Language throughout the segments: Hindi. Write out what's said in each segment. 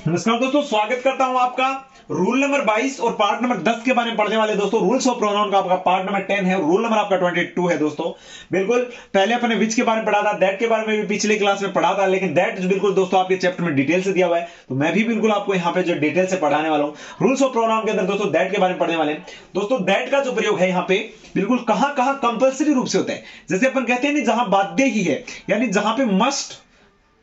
नमस्कार दोस्तों, स्वागत करता हूं आपका। रूल नंबर 22 और पार्ट नंबर 10 के बारे में पढ़ने वाले दोस्तों। रूल्स ऑफ प्रोनाउन का आपका पार्ट नंबर 10 है, रूल नंबर आपका 22 है दोस्तों। बिल्कुल पहले अपने विच के बारे में पढ़ा था, दैट के बारे में भी पिछले क्लास में पढ़ा था, लेकिन दैट बिल्कुल दोस्तों आपके चैप्टर में डिटेल से दिया हुआ है, तो मैं भी बिल्कुल आपको यहाँ पे जो डिटेल से पढ़ाने वाला हूँ। रूल्स ऑफ प्रोनाउन के अंदर दोस्तों दैट के बारे में पढ़ने वाले हैं दोस्तों। दैट का जो प्रयोग है यहाँ पे बिल्कुल कहां कहां कंपल्सरी रूप से होता है। जैसे अपन कहते हैं ना, जहां बाध्य ही है, यानी जहां पे मस्ट,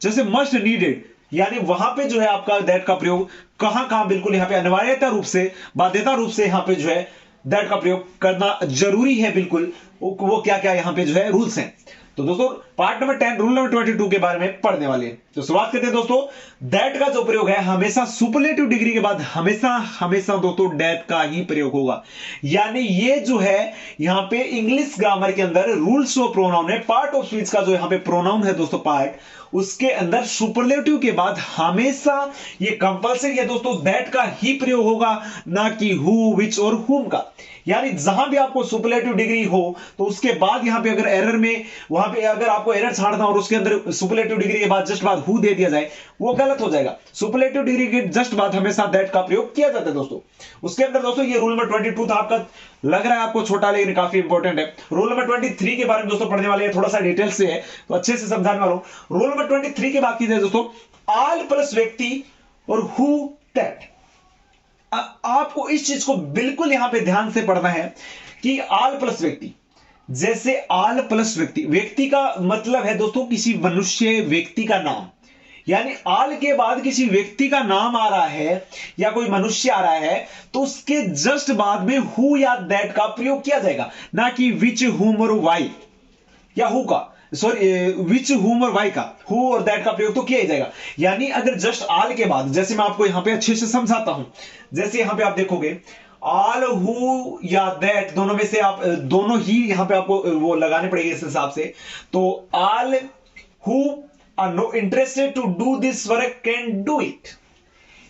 जैसे मस्ट नीडेड, यानी वहां पे जो है आपका दैट का प्रयोग कहां कहां बिल्कुल यहाँ पे अनिवार्यता रूप से, बाध्यता रूप से यहाँ पे जो है दैट का प्रयोग करना जरूरी है। बिल्कुल वो क्या क्या यहाँ पे जो है रूल्स हैं। तो दोस्तों पार्ट नंबर 10 रूल नंबर 22 के बारे में पढ़ने वाले हैं। तो शुरुआत करते हैं दोस्तों। दैट का जो प्रयोग है हमेशा सुपरलेटिव डिग्री के बाद हमेशा हमेशा दोस्तों दैट का ही प्रयोग होगा। यानी ये जो है यहाँ पे इंग्लिश ग्रामर के अंदर रूल्स ऑफ प्रोनाउन है, पार्ट ऑफ स्पीच का जो यहाँ पे प्रोनाउन है दोस्तों, पार्ट, उसके अंदर सुपरलेटिव के बाद हमेशा ये कंपल्सरी है दोस्तों, दैट का ही प्रयोग होगा, ना कि हु, विच और हुम का। यानी जहां भी आपको सुपरलेटिव डिग्री हो तो उसके बाद यहां पे अगर एरर में, वहां पे अगर आपको एरर छाड़ना और उसके अंदर सुपरलेटिव डिग्री के बाद जस्ट बाद हु दे दिया जाए, वो गलत हो जाएगा। सुपरलेटिव डिग्री के जस्ट बाद हमेशा दैट का प्रयोग किया जाता है दोस्तों। उसके अंदर दोस्तों ये रूल नंबर 22 था आपका, लग रहा है आपको छोटा लेकिन काफी इंपॉर्टेंट है। रूल नंबर 23 के बारे में दोस्तों पढ़ने वाले हैं, थोड़ा सा डिटेल से है तो अच्छे से समझाने वाला हूं। रूल नंबर 23 की बात की जाए दोस्तों, ऑल प्लस व्यक्ति और हु दैट। आपको इस चीज को बिल्कुल यहां पे ध्यान से पढ़ना है कि ऑल प्लस व्यक्ति, जैसे ऑल प्लस व्यक्ति, व्यक्ति का मतलब है दोस्तों किसी मनुष्य व्यक्ति का नाम, यानी ऑल के बाद किसी व्यक्ति का नाम आ रहा है या कोई मनुष्य आ रहा है तो उसके जस्ट बाद में हु या दैट का प्रयोग किया जाएगा, ना कि विच, हुम और वाई, या हु का, सॉरी विच, हुम और वाई का, हु और दैट का प्रयोग तो किया ही जाएगा। यानी अगर जस्ट ऑल के बाद, जैसे मैं आपको यहां पे अच्छे से समझाता हूं, जैसे यहां पे आप देखोगे ऑल, हु या दैट, दोनों में से आप दोनों ही यहां पे आपको वो लगाने पड़ेंगे इस हिसाब से। तो all who are no interested to do this work can do it,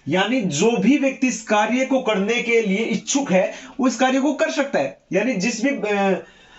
यानी जो भी व्यक्ति इस कार्य को करने के लिए इच्छुक है वो इस कार्य को कर सकता है। यानी जिस भी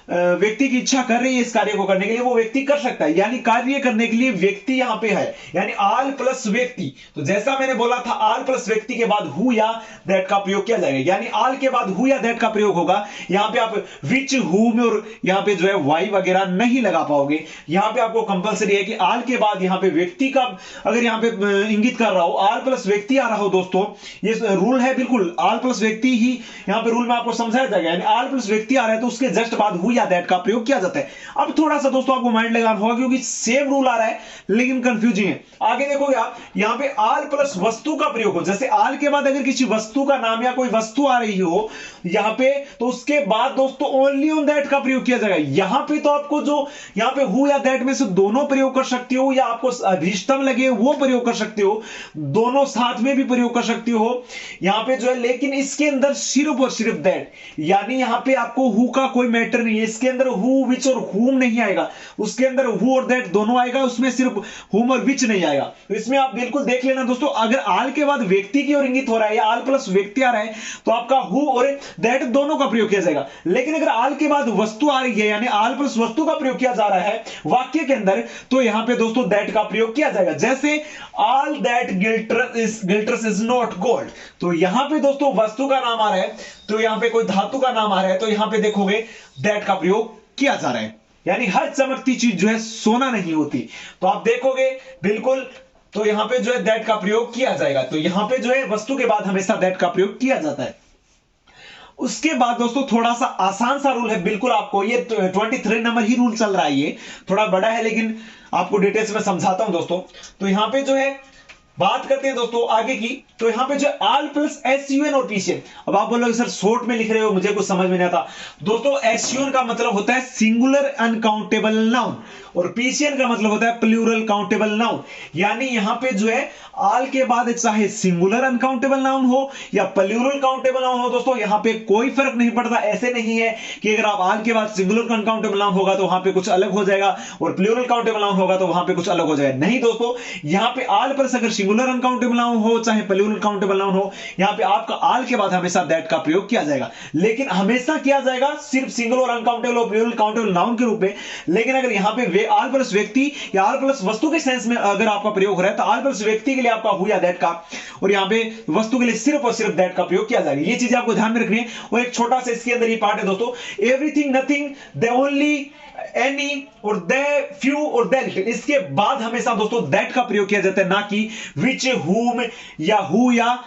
व्यक्ति की इच्छा कर रही है इस कार्य को करने के लिए, वो व्यक्ति कर सकता है। यानी कार्य करने के लिए व्यक्ति यहां पे है, यानी ऑल प्लस व्यक्ति। तो जैसा मैंने बोला था, ऑल प्लस व्यक्ति के बाद हु या दैट का प्रयोग किया जाएगा, यानी ऑल के बाद हु या दैट का प्रयोग होगा। यहां पे आप विच, हुम और यहां पे जो है वाई वगैरह नहीं लगा पाओगे। यहां पे आपको कंपलसरी है कि ऑल के बाद यहां पे व्यक्ति का, अगर यहां पे इंगित कर रहा हो, ऑल प्लस व्यक्ति आ रहा हो दोस्तों, ये रूल है बिल्कुल, ऑल प्लस व्यक्ति ही यहां पे रूल में आपको समझाया जाएगा। यानी ऑल प्लस व्यक्ति आ रहा है तो उसके जस्ट बाद हु या दैट का प्रयोग किया जाता है। अब थोड़ा सा दोस्तों आपको माइंड लगाना होगा क्योंकि सेम रूल आ रहा है लेकिन कंफ्यूजिंग है। आगे देखोगे आप, यहां पे ऑल प्लस वस्तु का प्रयोग हो, जैसे ऑल के बाद अगर किसी वस्तु का नाम या कोई वस्तु आ रही हो यहां पे, तो उसके बाद दोस्तों ओनली ऑन दैट का प्रयोग किया जाएगा। यहां पे तो आपको जो यहां पे हु या दैट में से दोनों प्रयोग कर सकते हो, या आपको अभीष्टम लगे वो प्रयोग कर सकते हो, दोनों साथ में भी प्रयोग कर सकते हो यहां पे जो है। लेकिन इसके अंदर सिर्फ और सिर्फ दैट, यानी यहां पे आपको हु का कोई मैटर नहीं है, इसके अंदर हु, विच और हुम नहीं आएगा, उसके अंदर हु और दैट दोनों आएगा, उसमें सिर्फ हुम और विच नहीं आएगा। तो इसमें आप बिल्कुल देख लेना दोस्तों, अगर ऑल के बाद व्यक्ति की ओर इंगित हो रहा है या ऑल प्लस व्यक्ति आ रहा है तो आपका हु और दैट दोनों का प्रयोग किया जाएगा। लेकिन अगर ऑल के बाद वस्तु आ रही है, यानी ऑल प्लस वस्तु का प्रयोग किया जा रहा है वाक्य के अंदर, तो यहां पे दोस्तों दैट का प्रयोग किया जाएगा। जैसे all that glitters is not gold, तो यहां पे दोस्तों वस्तु का नाम आ रहा है, तो यहां पे कोई धातु का नाम आ रहा है, तो यहां पे देखोगे दैट का प्रयोग किया जा रहा है। यानी हर चमकती चीज जो है सोना नहीं होती, तो आप देखोगे बिल्कुल, तो यहां पे जो है दैट का प्रयोग किया जाएगा। तो यहां पे जो है वस्तु के बाद हमेशा दैट का प्रयोग किया जाता है। उसके बाद दोस्तों थोड़ा सा आसान सा रूल है बिल्कुल, आपको ये 23 नंबर ही रूल चल रहा है, ये थोड़ा बड़ा है लेकिन आपको डिटेल्स में समझाता हूं दोस्तों। तो यहां पे जो है बात करते हैं दोस्तों आगे की, तो यहां पे जो ऑल प्लस एसयूएन और पीसीएन। अब आप बोलोगे सर शॉर्ट में लिख रहे हो, मुझे कुछ समझ में नहीं आता। दोस्तों एसयूएन का मतलब होता है सिंगुलर अनकाउंटेबल नाउन और पीसीएन का मतलब होता है प्लूरल काउंटेबल नाउन। यानी यहां पे जो है ऑल के बाद चाहे सिंगुलर अनकाउंटेबल नाउन हो या प्लूरल काउंटेबल नाउन हो दोस्तों, यहां पे कोई फर्क नहीं पड़ता। ऐसे नहीं है कि अगर आप ऑल के बाद सिंगुलर अनकाउंटेबल नाउन होगा तो वहां पे कुछ अलग हो जाएगा और प्लूरल काउंटेबल नाउन होगा तो वहां पे कुछ अलग हो जाएगा। नहीं दोस्तों, यहां पे ऑल पर अगर सिंगुलर अनकाउंटेबल नाउन हो चाहे प्लूरल काउंटेबल नाउन हो, यहां पे आपका ऑल के बाद हमेशा दैट का प्रयोग किया जाएगा। लेकिन हमेशा किया जाएगा सिर्फ सिंगल और अनकाउंटेबल और प्लूरल काउंटेबल नाउन के रूप में। लेकिन अगर यहां पे ऑल प्लस व्यक्ति या ऑल प्लस वस्तु के सेंस में अगर आपका प्रयोग हो रहा है तो ऑल प्लस व्यक्ति के लिए आपका हु या दैट का और यहाँ पे वस्तु के लिए सिर्फ और सिर्फ दैट का प्रयोग किया जाएगा। ये चीजें आपको ध्यान में रखनी है। और एक छोटा सा इसके अंदर ये पार्ट है दोस्तों, everything, nothing, the only, any और द फ्यू और द लिटिल, इसके बाद हमेशा दोस्तों दैट का प्रयोग किया जाता है, ना कि विच, हुम या हु या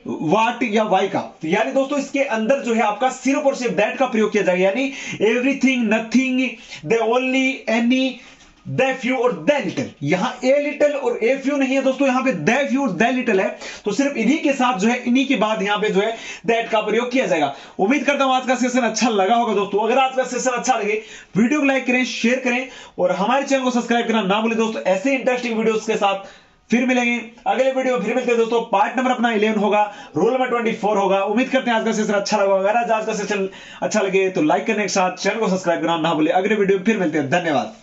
वाट या वाई का। यानी दोस्तों इसके अंदर जो है आपका सिर्फ और सिर्फ दैट का प्रयोग किया जाएगा, यानी everything, nothing, the only, any, the few और द लिटिल। यहां ए लिटिल और ए फ्यू नहीं है दोस्तों, यहां पे द फ्यू और द लिटिल है। तो सिर्फ इन्हीं के साथ जो है, इन्हीं के बाद यहां पे जो है दैट का प्रयोग किया जाएगा। उम्मीद करता हूं आज का सेशन अच्छा लगा होगा दोस्तों। अगर आज का सेशन अच्छा लगे, वीडियो को लाइक करें, शेयर करें और हमारे चैनल को सब्सक्राइब करना ना भूलें दोस्तों। ऐसे इंटरेस्टिंग वीडियोस के साथ फिर मिलेंगे अगले वीडियो में, फिर मिलते हैं दोस्तों। पार्ट नंबर अपना 11 होगा, रोल नंबर 24 होगा। उम्मीद करते हैं आज का सेशन अच्छा लगा। अगर आज का सेशन अच्छा लगे तो लाइक करने के साथ चैनल को सब्सक्राइब करना ना भूले। अगले वीडियो में फिर मिलते हैं। धन्यवाद।